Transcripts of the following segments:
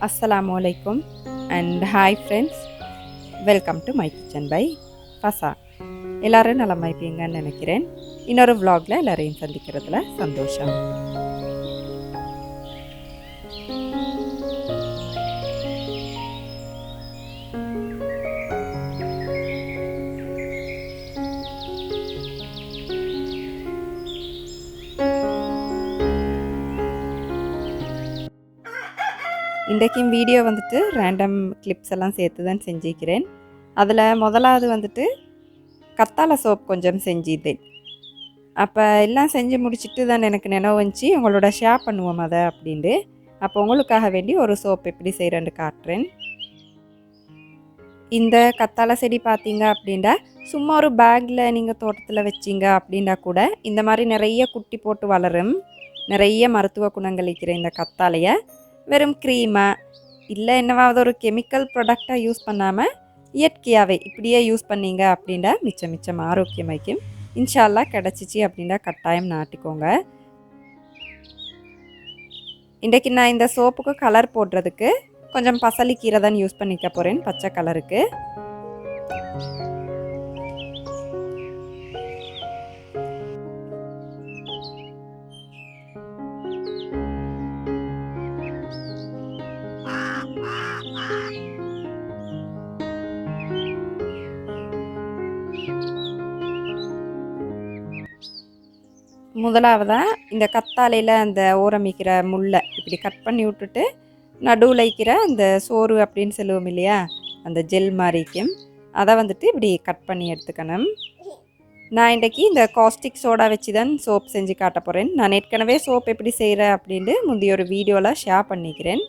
Assalamu alaikum and hi friends. Welcome to my kitchen by Fasa. எல்லாரும் நலமா இருப்பீங்கன்னு நினைக்கிறேன். இன்னொரு vlogல எல்லாரையும் சந்திக்கிறதுல சந்தோஷம். இன்றைக்கும் வீடியோ வந்துட்டு ரேண்டம் கிளிப்ஸ் எல்லாம் சேர்த்து தான் செஞ்சுக்கிறேன். அதில் முதலாவது வந்துட்டு கத்தாழை சோப் கொஞ்சம் செஞ்சுதேன். அப்போ எல்லாம் செஞ்சு முடிச்சுட்டு தான் எனக்கு நினைவு வந்துச்சு உங்களோட ஷேர் பண்ணுவோம் அதை அப்படின்ட்டு. அப்போ உங்களுக்காக வேண்டி ஒரு சோப் எப்படி செய்கிறேன்னு காட்டுறேன். இந்த கத்தாழை செடி பார்த்தீங்க அப்படின்னா சும்மா ஒரு பேக்கில் நீங்கள் தோட்டத்தில் வச்சிங்க அப்படின்னா கூட இந்த மாதிரி நிறைய குட்டி போட்டு வளரும். நிறைய மருத்துவ குணங்கள் இருக்கிற இந்த கத்தாழையை வெறும் க்ரீமா இல்லை என்னவாவது ஒரு கெமிக்கல் ப்ராடக்டாக யூஸ் பண்ணாமல் இயற்கையாகவே இப்படியே யூஸ் பண்ணிங்க அப்படின்னா மிச்சம் ஆரோக்கியமாய்க்கும். இன்ஷால்லா கிடச்சிச்சு அப்படின்னா கட்டாயம் நாட்டிக்கோங்க. இன்றைக்கி நான் இந்த சோப்புக்கு கலர் போடுறதுக்கு கொஞ்சம் பசலி கீரை தான் யூஸ் பண்ணிக்க போகிறேன் பச்சை கலருக்கு. முதலாவதாக இந்த கத்தாழையில் அந்த ஓரமிக்கிற முள்ளை இப்படி கட் பண்ணி விட்டுட்டு நடுவில் வைக்கிற அந்த சோறு அப்படின்னு சொல்லுவோம் இல்லையா, அந்த ஜெல் மாதிரிக்கும் அதை வந்துட்டு இப்படி கட் பண்ணி எடுத்துக்கணும். நான் இன்றைக்கி இந்த காஸ்டிக் சோடா வச்சு தான் சோப் செஞ்சு காட்ட போகிறேன். நான் ஏற்கனவே சோப் எப்படி செய்கிறேன் அப்படின்ட்டு முந்தைய ஒரு வீடியோவில் ஷேர் பண்ணிக்கிறேன்.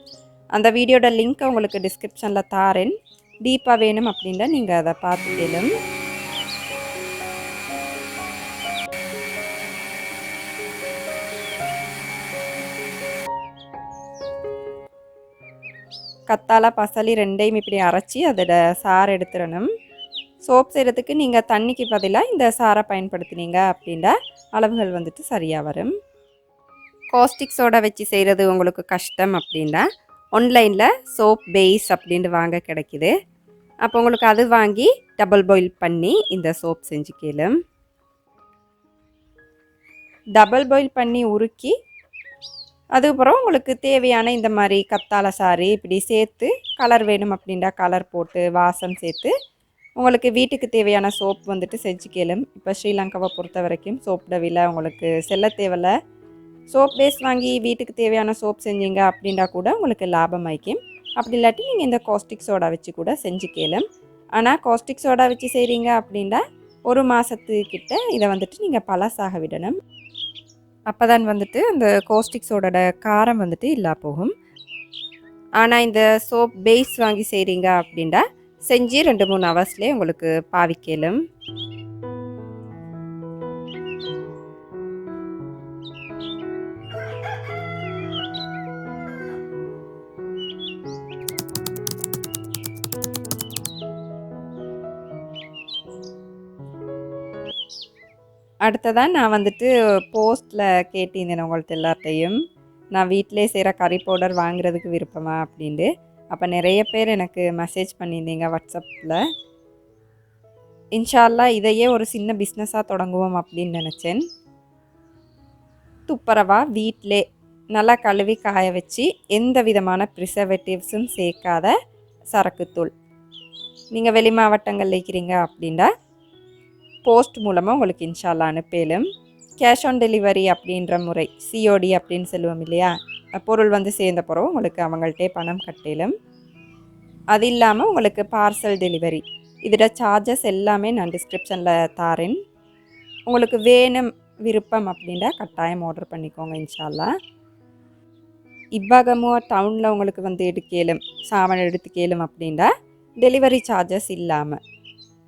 அந்த வீடியோட லிங்க்கை உங்களுக்கு டிஸ்கிரிப்ஷனில் தாரேன். டீப்பாக வேணும் அப்படின்னா நீங்கள் அதை பார்த்துக்கலும். கத்தாழை பசலி ரெண்டையும் இப்படி அரைச்சி அதோட சாறு எடுத்துடணும். சோப் செய்கிறதுக்கு நீங்கள் தண்ணிக்கு பதிலாக இந்த சாரை பயன்படுத்தினீங்க அப்படின்னா அளவுகள் வந்துட்டு சரியாக வரும். காஸ்டிக் சோடா வச்சு செய்கிறது உங்களுக்கு கஷ்டம் அப்படின்னா ஆன்லைனில் சோப் பேஸ் அப்படின்ட்டு வாங்க கிடைக்கிது. அப்போ உங்களுக்கு அது வாங்கி டபுள் பாயில் பண்ணி இந்த சோப் செஞ்சுக்கலாம். டபுள் பாயில் பண்ணி உருக்கி அதுக்கப்புறம் உங்களுக்கு தேவையான இந்த மாதிரி கத்தாழை சாறு இப்படி சேர்த்து கலர் வேணும் அப்படின்டா கலர் போட்டு வாசம் சேர்த்து உங்களுக்கு வீட்டுக்கு தேவையான சோப் வந்துட்டு செஞ்சுக்கலாம். இப்போ ஸ்ரீலங்காவை பொறுத்த வரைக்கும் சோப்போட விலை உங்களுக்கு செல்ல தேவையில்ல. சோப் பேஸ் வாங்கி வீட்டுக்கு தேவையான சோப் செஞ்சீங்க அப்படின்டா கூட உங்களுக்கு லாபம் ஆயிக்கும். அப்படி இல்லாட்டி நீங்கள் இந்த காஸ்டிக் சோடா வச்சு கூட செஞ்சுக்கலாம். ஆனால் காஸ்டிக் சோடா வச்சு செய்கிறீங்க அப்படின்னா ஒரு மாதத்துக்கிட்ட இதை வந்துட்டு நீங்கள் பழசாக விடணும். அப்போ தான் வந்துட்டு அந்த காஸ்டிக் சோடோட காரம் வந்துட்டு இல்லா போகும். ஆனால் இந்த சோப் பேஸ் வாங்கி செய்கிறீங்க அப்படின்னா செஞ்சு 2-3 ஹவர்ஸ்லேயே உங்களுக்கு பாவிக்கலும். அடுத்ததான் நான் வந்துட்டு போஸ்ட்டில் கேட்டிருந்தேன் உங்கள்கிட்ட எல்லாத்தையும் நான் வீட்டிலே செய்கிற கறி பவுடர் வாங்குறதுக்கு விருப்பமா அப்படின்ட்டு. அப்போ நிறைய பேர் எனக்கு மெசேஜ் பண்ணியிருந்தீங்க வாட்ஸ்அப்பில். இன்ஷால்லா இதையே ஒரு சின்ன பிஸ்னஸாக தொடங்குவோம் அப்படின்னு நினச்சேன். துப்புரவாக வீட்டிலே நல்லா கழுவி காய வச்சு எந்த விதமான ப்ரிசர்வேட்டிவ்ஸும் சேர்க்காத சரக்குத்தூள் நீங்கள் வெளி மாவட்டங்களில் இருக்கிறீங்க அப்படின்னா போஸ்ட் மூலமாக உங்களுக்கு இன்ஷால்லா அனுப்பலும். கேஷ் ஆன் டெலிவரி அப்படின்ற முறை சிஓடி அப்படின்னு சொல்லுவோம் இல்லையா, பொருள் வந்து சேர்ந்த பிறகு உங்களுக்கு அவங்கள்ட்டே பணம் கட்டலும். அது இல்லாமல் உங்களுக்கு பார்சல் டெலிவரி இதோட சார்ஜஸ் எல்லாமே நான் டிஸ்கிரிப்ஷனில் தாரேன். உங்களுக்கு வேணும் விருப்பம் அப்படின்னா கட்டாயம் ஆர்டர் பண்ணிக்கோங்க இன்ஷால்லா. இப்பாகமோ டவுனில் உங்களுக்கு வந்து எடுக்கலும் சாமான் எடுத்துக்கலும் அப்படின்னா டெலிவரி சார்ஜஸ் இல்லாமல்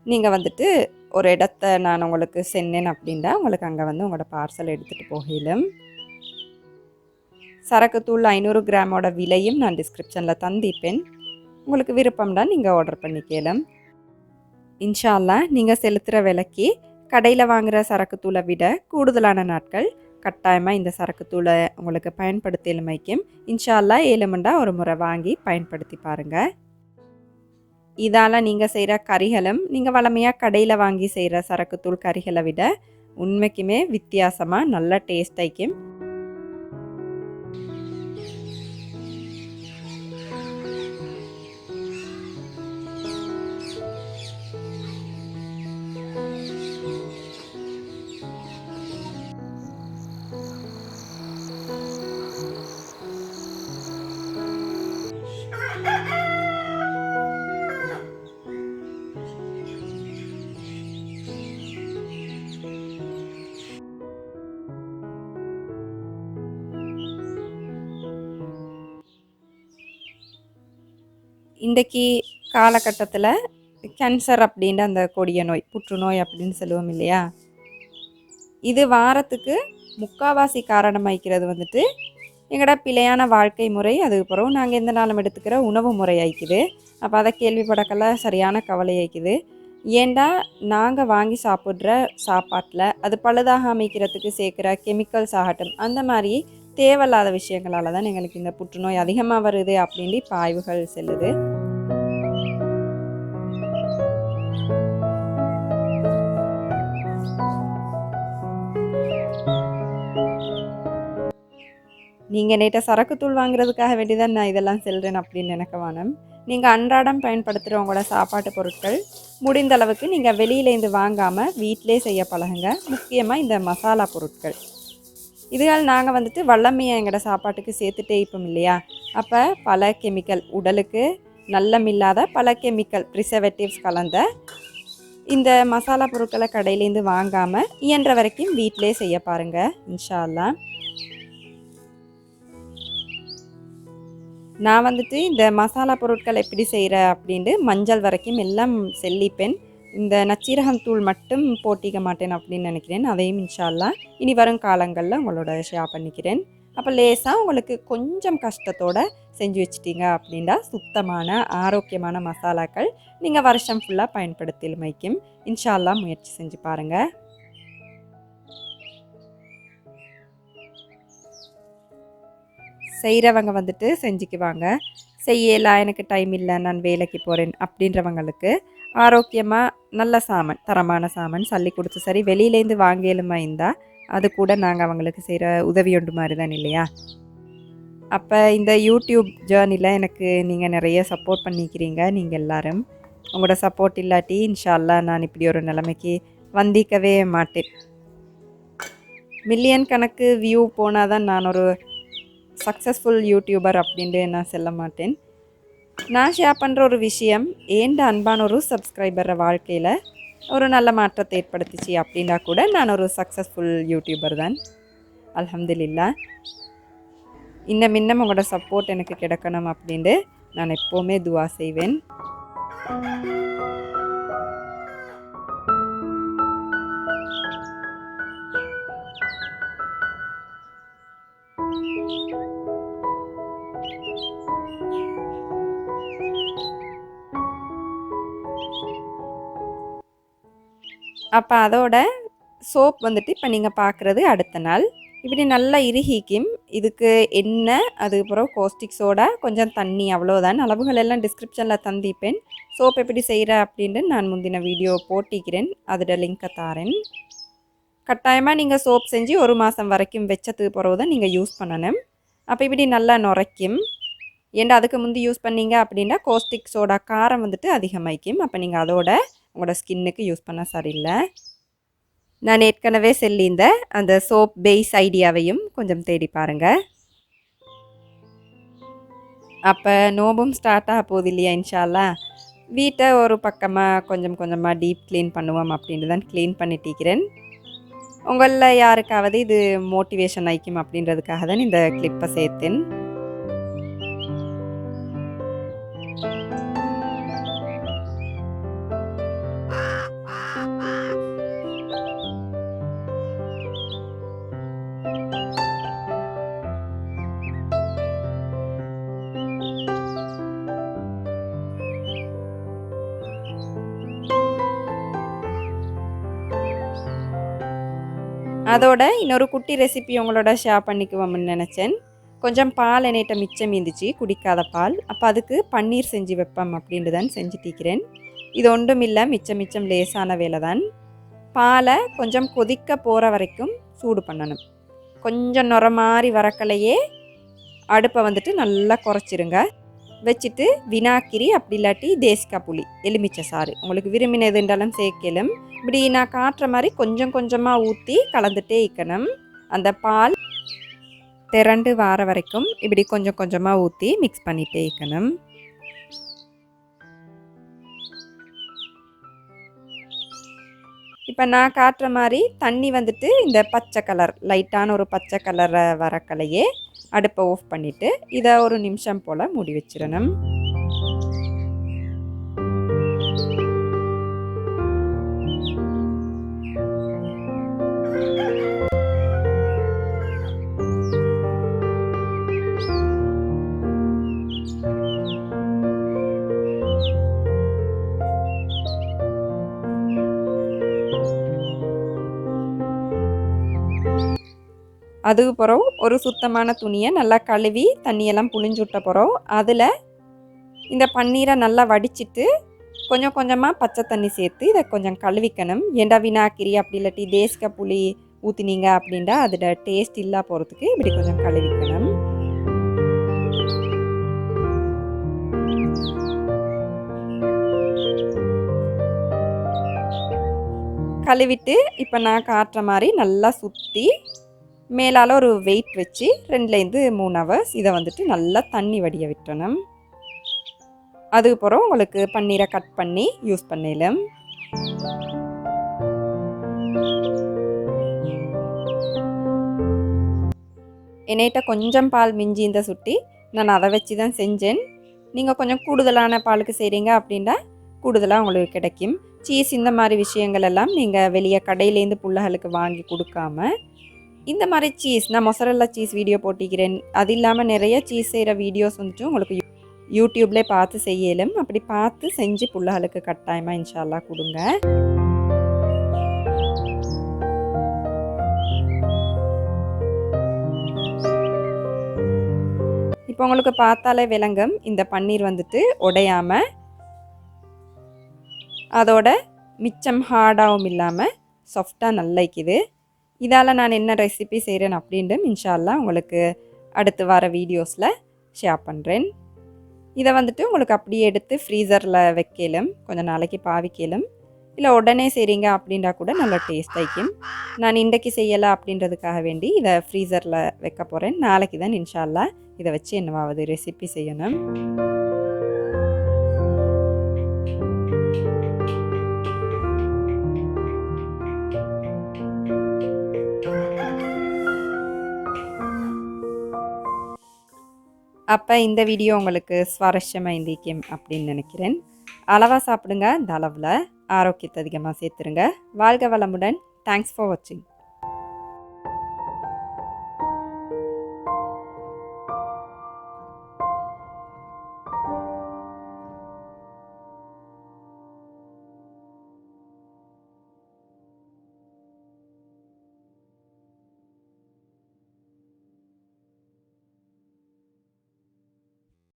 நீங்கள் வந்துட்டு ஒரு இடத்த நான் உங்களுக்கு சென்னேன் அப்படின்னா உங்களுக்கு அங்கே வந்து உங்களோட பார்சல் எடுத்துகிட்டு போகலும். சரக்குத்தூள் 500 கிராமோட விலையும் நான் டிஸ்கிரிப்ஷனில் தந்திப்பேன். உங்களுக்கு விருப்பம்னா நீங்கள் ஆர்டர் பண்ணிக்கலாம். இன்ஷால்லா நீங்கள் செலுத்துகிற விலைக்கு கடையில் வாங்குகிற சரக்குத்தூளை விட கூடுதலான நாட்கள் கட்டாயமாக இந்த சரக்குத்தூளை உங்களுக்கு பயன்படுத்தியலுமைக்கும் இன்ஷா அல்லாஹ் ஏழுமண்டா ஒரு முறை வாங்கி பயன்படுத்தி பாருங்கள். இதால் நீங்கள் செய்கிற கறிகளும் நீங்கள் வழமையாக கடையில் வாங்கி செய்கிற சரக்குத்தூள் கறிகளை விட உண்மைக்குமே வித்தியாசமாக நல்ல டேஸ்ட் ஆயிக்கும். இன்றைக்கி காலகட்டத்தில் கேன்சர் அப்படின்ற அந்த கொடிய நோய், புற்றுநோய் அப்படின்னு சொல்லுவோம் இல்லையா, இது வாரத்துக்கு முக்கால்வாசி காரணமாய்க்கிறது வந்துட்டு எங்களோட பிழையான வாழ்க்கை முறை. அதுக்கப்புறம் நாங்கள் எந்த நாளும் எடுத்துக்கிற உணவு முறை ஆயிக்குது. அப்போ அதை கேள்விப்படக்கல சரியான கவலை ஆயிக்குது. ஏண்டா நாங்கள் வாங்கி சாப்பிட்ற சாப்பாட்டில் அது பழுதாக அமைக்கிறதுக்கு சேர்க்குற கெமிக்கல்ஸ் ஆகட்டும், அந்த மாதிரி தேவையில்லாத விஷயங்களால் தான் எங்களுக்கு இந்த புற்றுநோய் அதிகமாக வருது அப்படின்ட்டு இப்போ ஆய்வுகள் செல்லுது. நீங்கள் நேற்று சரக்குத்தூள் வாங்குறதுக்காக வேண்டிதான் நான் இதெல்லாம் செல்கிறேன் அப்படின்னு நினைக்க வேணும். நீங்கள் அன்றாடம் பயன்படுத்துகிற உங்களோட சாப்பாட்டு பொருட்கள் முடிந்த அளவுக்கு நீங்கள் வெளியிலேருந்து வாங்காமல் வீட்டிலே செய்ய பழகுங்க. முக்கியமாக இந்த மசாலா பொருட்கள் இதுகள் நாங்கள் வந்துட்டு வல்லமையை எங்களோட சாப்பாட்டுக்கு சேர்த்துட்டே இருப்போம் இல்லையா, அப்போ பல கெமிக்கல், உடலுக்கு நல்லமில்லாத பல கெமிக்கல் ப்ரிசர்வேட்டிவ்ஸ் கலந்த இந்த மசாலா பொருட்களை கடையிலேருந்து வாங்காமல் இயன்ற வரைக்கும் வீட்டிலே செய்ய பாருங்கள் இன்ஷா அல்லாஹ். நான் வந்துட்டு இந்த மசாலா பொருட்கள் எப்படி செய்கிறேன் அப்படின்ட்டு மஞ்சள் வரைக்கும் எல்லாம் செல்லிப்பேன். இந்த நச்சீரகம் தூள் மட்டும் போட்டிக்க மாட்டேன் அப்படின்னு நினைக்கிறேன். அதையும் இன்ஷா அல்லாஹ் இனி வரும் காலங்களில் உங்களோட ஷேர் பண்ணிக்கிறேன். அப்போ லேசாக உங்களுக்கு கொஞ்சம் கஷ்டத்தோடு செஞ்சு வச்சிட்டிங்க அப்படின்னா சுத்தமான ஆரோக்கியமான மசாலாக்கள் நீங்கள் வருஷம் ஃபுல்லாக பயன்படுத்திலுமைக்கும் இன்ஷா அல்லாஹ் முயற்சி செஞ்சு பாருங்கள். செய்கிறவங்க வந்துட்டு செஞ்சுக்குவாங்க. செய்யலாம், எனக்கு டைம் இல்லை, நான் வேலைக்கு போகிறேன் அப்படின்றவங்களுக்கு ஆரோக்கியமாக நல்ல சாமான், தரமான சாமான் சல்லி கொடுத்து சரி வெளியிலேருந்து வாங்கலுமா இருந்தால் அது கூட நாங்கள் அவங்களுக்கு செய்கிற உதவி ஒன்று மாதிரி தான் இல்லையா. அப்போ இந்த யூடியூப் ஜேர்னியில் எனக்கு நீங்கள் நிறைய சப்போர்ட் பண்ணிக்கிறீங்க. நீங்கள் எல்லோரும் உங்களோட சப்போர்ட் இல்லாட்டி இன்ஷா அல்லாஹ் நான் இப்படி ஒரு நிலைமைக்கு வந்திக்கவே மாட்டேன். மில்லியன் கணக்கு வியூ போனால் தான் நான் ஒரு சக்ஸஸ்ஃபுல் யூடியூபர் அப்படின்ட்டு நான் சொல்ல மாட்டேன். நான் ஷேர் பண்ணுற ஒரு விஷயம் ஏண்ட அன்பான ஒரு சப்ஸ்கிரைபர் வாழ்க்கையில் ஒரு நல்ல மாற்றத்தை ஏற்படுத்திச்சு அப்படின்னா கூட நான் ஒரு சக்ஸஸ்ஃபுல் யூடியூபர் தான். அல்ஹம்துலில்லாஹ். இன்னும் உங்களோட சப்போர்ட் எனக்கு கிடைக்கணும் அப்படின்ட்டு நான் எப்போவுமே துவா செய்வேன். அப்போ அதோட சோப் வந்துட்டு இப்போ நீங்கள் பார்க்குறது அடுத்த நாள் இப்படி நல்லா இறுகிக்கும். இதுக்கு எண்ணெய், அதுக்கப்புறம் காஸ்டிக் சோடா, கொஞ்சம் தண்ணி, அவ்வளோதான். அளவுகள் எல்லாம் டிஸ்கிரிப்ஷனில் தந்திப்பேன். சோப் எப்படி செய்கிற அப்படின்ட்டு நான் முந்தின வீடியோ போட்டிக்கிறேன், அதோட லிங்கை தாரேன். கட்டாயமாக நீங்கள் சோப் செஞ்சு 1 மாதம் வரைக்கும் வச்சதுக்கு பிறகு தான் நீங்கள் யூஸ் பண்ணணும். அப்போ இப்படி நல்லா நுரைக்கும். ஏன்னா அதுக்கு முந்தி யூஸ் பண்ணீங்க அப்படின்னா காஸ்டிக் சோடா காரம் வந்துட்டு அதிகமாகிக்கும். அப்போ நீங்கள் அதோட உங்களோட ஸ்கின்னுக்கு யூஸ் பண்ண சரியில்லை. நான் ஏற்கனவே சொல்லியிருந்த அந்த சோப் பேஸ் ஐடியாவையும் கொஞ்சம் தேடி பாருங்கள். அப்போ நோம்பும் ஸ்டார்ட் ஆக போகுது இல்லையா இன்ஷா அல்லாஹ். வீட்டை ஒரு பக்கமாக கொஞ்சம் கொஞ்சமாக டீப் க்ளீன் பண்ணுவோம் அப்படின்ட்டு தான் க்ளீன் பண்ணிட்டிருக்கிறேன். உங்களில் யாருக்காவது இது மோட்டிவேஷன் ஆயிக்கும் அப்படின்றதுக்காக தான் இந்த கிளிப்பை சேர்த்தேன். அதோட இன்னொரு குட்டி ரெசிபி உங்களோட ஷேர் பண்ணிக்குவோம்னு நினச்சேன். கொஞ்சம் பால் என்னைட்ட மிச்சம் இருந்துச்சு, குடிக்காத பால். அப்போ அதுக்கு பன்னீர் செஞ்சு வைப்போம் அப்படின்ட்டு தான் செஞ்சுட்டிக்கிறேன். இது ஒன்றும் இல்லை, மிச்சம் லேசான வேலை தான். பாலை கொஞ்சம் கொதிக்க போகிற வரைக்கும் சூடு பண்ணணும். கொஞ்சம் நுர மாதிரி வரக்கலையே அடுப்பை வந்துட்டு நல்லா குறைச்சிருங்க. வச்சுட்டு வினாக்கிரி அப்படி இல்லாட்டி தேசிக்காய் புளி, எலுமிச்சை சாறு உங்களுக்கு விரும்பினது இருந்தாலும் சேர்க்கலும். இப்படி நான் காட்டுற மாதிரி கொஞ்சம் கொஞ்சமாக ஊற்றி கலந்துட்டே இருக்கணும். அந்த பால் திரண்டு வார வரைக்கும் இப்படி கொஞ்சம் கொஞ்சமாக ஊற்றி மிக்ஸ் பண்ணிகிட்டே இருக்கணும். இப்போ நான் காட்டுற மாதிரி தண்ணி வந்துட்டு இந்த பச்சை கலர், லைட்டான ஒரு பச்சை கலரை வரக்கலையே அடுப்பை ஆஃப் பண்ணிவிட்டு இதை ஒரு நிமிஷம் போல் மூடி வச்சிடணும். அதுக்கு பிறகு ஒரு சுத்தமான துணியை நல்லா கழுவி தண்ணியெல்லாம் புழிஞ்சு விட்ட பிறகு அதில் இந்த பன்னீரை நல்லா வடிச்சிட்டு கொஞ்சம் கொஞ்சமாக பச்சை தண்ணி சேர்த்து இதை கொஞ்சம் கழுவிக்கணும். ஏண்டா வினாக்கிரி அப்படி இல்லாட்டி தேசிக்காய் புளி ஊற்றினீங்க அப்படின்டா அதோட டேஸ்ட் இல்லா போகிறதுக்கு இப்படி கொஞ்சம் கழுவிக்கணும். கழுவிட்டு இப்போ நான் காட்டுற மாதிரி நல்லா சுற்றி மேலால் ஒரு வெயிட் வச்சு 2-3 ஹவர்ஸ் இதை வந்துட்டு நல்லா தண்ணி வடிய விட்டணும். அதுக்கப்புறம் உங்களுக்கு பன்னீரை கட் பண்ணி யூஸ் பண்ணலாம். என்னைட்ட கொஞ்சம் பால் மிஞ்சி இந்த சுட்டி நான் அதை வச்சு தான் செஞ்சேன். நீங்கள் கொஞ்சம் கூடுதலான பாலுக்கு செய்கிறீங்க அப்படின்னா கூடுதலாக உங்களுக்கு கிடைக்கும். சீஸ் இந்த மாதிரி விஷயங்கள் எல்லாம் நீங்கள் வெளியே கடையிலேருந்து பிள்ளைகளுக்கு வாங்கி கொடுக்காம இந்த மாதிரி சீஸ், நான் மொசரல்லா சீஸ் வீடியோ போட்டிக்கிறேன். அது இல்லாமல் நிறைய சீஸ் செய்கிற வீடியோஸ் வந்துட்டு உங்களுக்கு யூடியூப்லேயே பார்த்து செய்யலும். அப்படி பார்த்து செஞ்சு பிள்ளைகளுக்கு கட்டாயமாக இன்ஷா அல்லாஹ் கொடுங்க. இப்போ உங்களுக்கு பார்த்தாலே விளங்கும், இந்த பன்னீர் வந்துட்டு உடையாமல் அதோட மிச்சம் ஹார்டாகவும் இல்லாமல் சாஃப்டாக நல்லா இருக்குது. இதால் நான் என்ன ரெசிபி செய்கிறேன் அப்படின்ட்டு இன்ஷா அல்லாஹ் உங்களுக்கு அடுத்து வர வீடியோஸில் ஷேர் பண்ணுறேன். இதை வந்துட்டு உங்களுக்கு அப்படியே எடுத்து ஃப்ரீசரில் வைக்கலும், கொஞ்சம் நாளைக்கு பாவிக்கலும். இல்லை உடனே செய்கிறீங்க அப்படின்றா கூட நல்லா டேஸ்ட் ஆகிக்கும். நான் இன்றைக்கு செய்யலை அப்படின்றதுக்காக வேண்டி இதை ஃப்ரீசரில் வைக்க போகிறேன். நாளைக்கு தான் இன்ஷா அல்லாஹ் இதை வச்சு என்னவாவது ரெசிபி செய்யணும். அப்போ இந்த வீடியோ உங்களுக்கு சுவாரஸ்யமாக இருந்திக்கும் அப்படின்னு நினைக்கிறேன். அளவாக சாப்பிடுங்க, இந்த அளவில் ஆரோக்கியத்தை அதிகமாக சேர்த்துருங்க. வாழ்க வளமுடன். தேங்க்ஸ் ஃபார் வாட்சிங்.